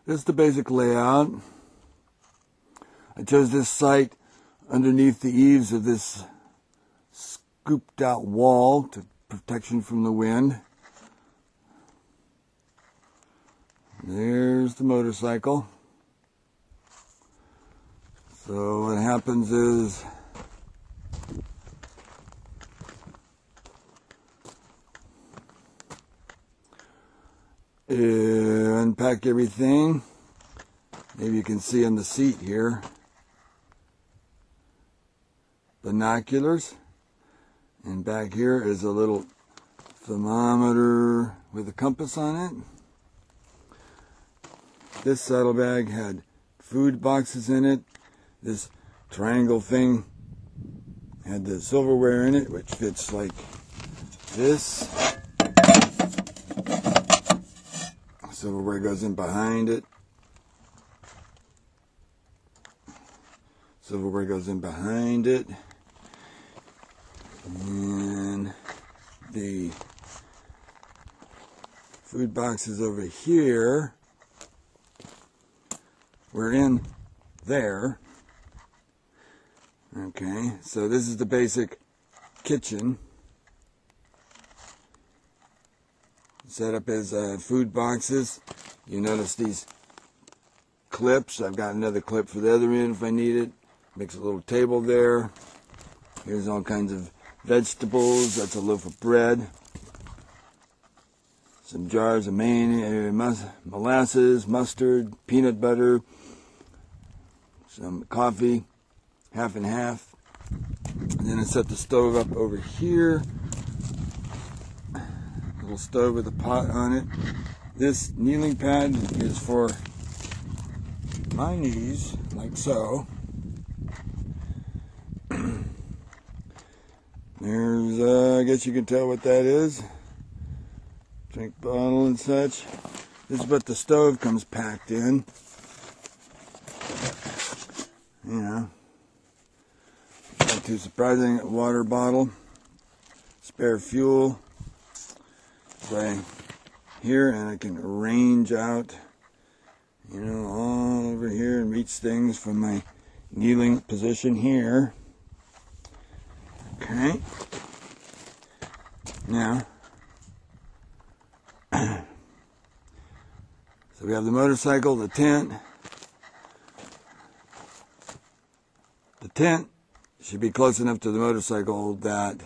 This is the basic layout. I chose this site underneath the eaves of this scooped out wall to protection from the wind. There's the motorcycle. So what happens is unpack everything. Maybe you can see on the seat here. Binoculars. And back here is a little thermometer with a compass on it. This saddlebag had food boxes in it. This triangle thing had the silverware in it, which fits like this. Silverware goes in behind it. Silverware goes in behind it. And the food boxes over here were in there. Okay, so this is the basic kitchen. Set up as food boxes. You notice these clips. I've got another clip for the other end if I need it. Makes a little table there. Here's all kinds of vegetables. That's a loaf of bread. Some jars of molasses, mustard, peanut butter, some coffee, half and half. And then I set the stove up over here. Little stove with a pot on it. This kneeling pad is for my knees, like so. There's, I guess you can tell what that is. Drink bottle and such. This is what the stove comes packed in. You know, not too surprising. A water bottle, spare fuel. Right here, and I can range out, you know, all over here and reach things from my kneeling position here. Okay. Now, so we have the motorcycle, the tent. The tent should be close enough to the motorcycle that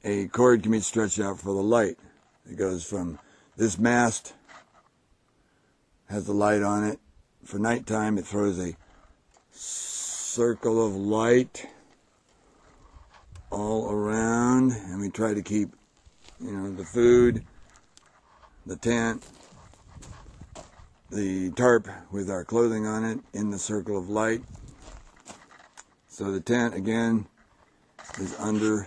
a cord can be stretched out for the light. It goes from this mast, has the light on it. For nighttime, it throws a circle of light all around, and we try to keep, you know, the food, the tent, the tarp with our clothing on it in the circle of light. So the tent, again, is under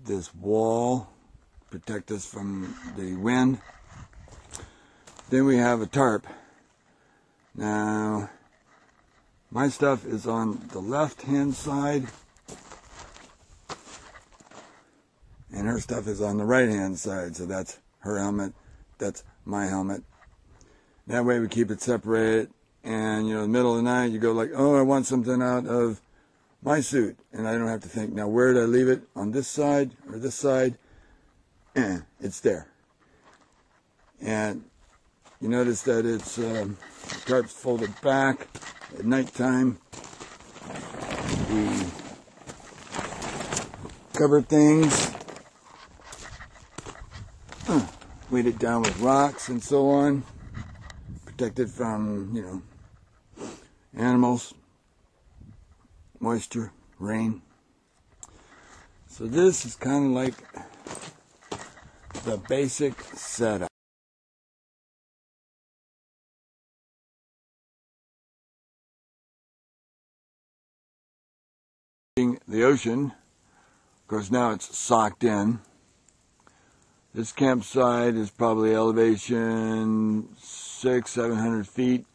this wall, protect us from the wind. Then we have a tarp. Now, my stuff is on the left-hand side, and her stuff is on the right-hand side. So that's her helmet, that's my helmet. That way we keep it separated, and, you know, in the middle of the night, you go like, oh, I want something out of my suit, and I don't have to think, now where did I leave it? On this side or this side? It's there. And you notice that it's the tarp's folded back. At nighttime, we cover things, weight it down with rocks and so on, protect it from, you know, animals, moisture, rain. So this is kind of like the basic setup. The ocean, of course now it's socked in. This campsite is probably elevation 600-700 feet.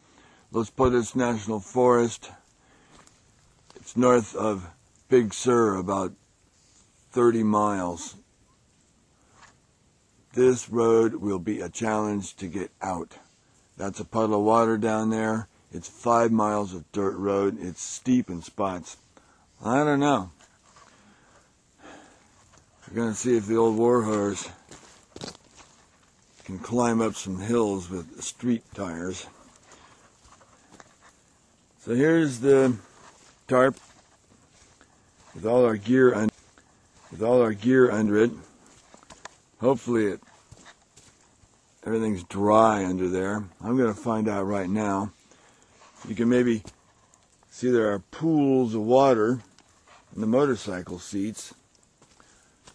Los Potos National Forest. It's north of Big Sur, about 30 miles. This road will be a challenge to get out. That's a puddle of water down there. It's 5 miles of dirt road. It's steep in spots. I don't know. We're going to see if the old warhorse can climb up some hills with street tires. So here's the tarp with all our gear under it. Hopefully everything's dry under there. I'm going to find out right now. You can maybe see there are pools of water in the motorcycle seats.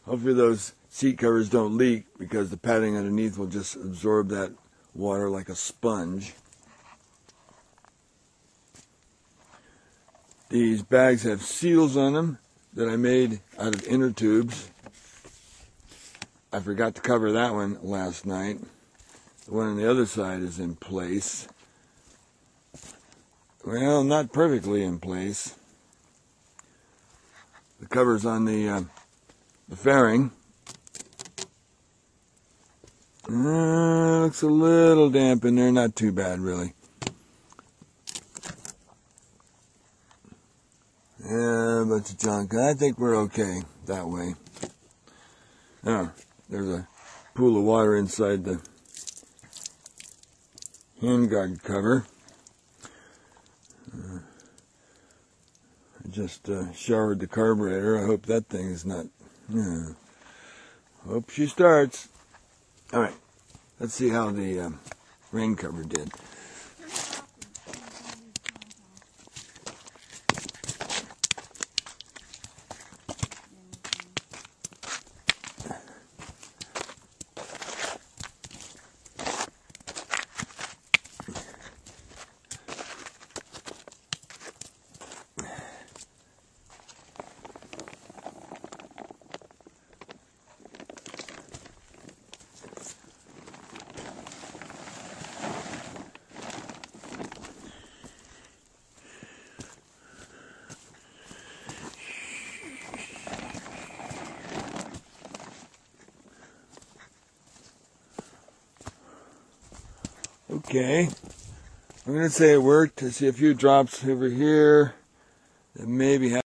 Hopefully those seat covers don't leak because the padding underneath will just absorb that water like a sponge. These bags have seals on them that I made out of inner tubes. I forgot to cover that one last night. The one on the other side is in place. Well, not perfectly in place. The cover's on the fairing. Looks a little damp in there, not too bad really. Yeah, a bunch of junk. I think we're okay that way. Oh, there's a pool of water inside the handguard cover. I just showered the carburetor. I hope that thing is not... Hope she starts. Alright, let's see how the rain cover did. Okay, I'm going to say it worked. I see a few drops over here that maybe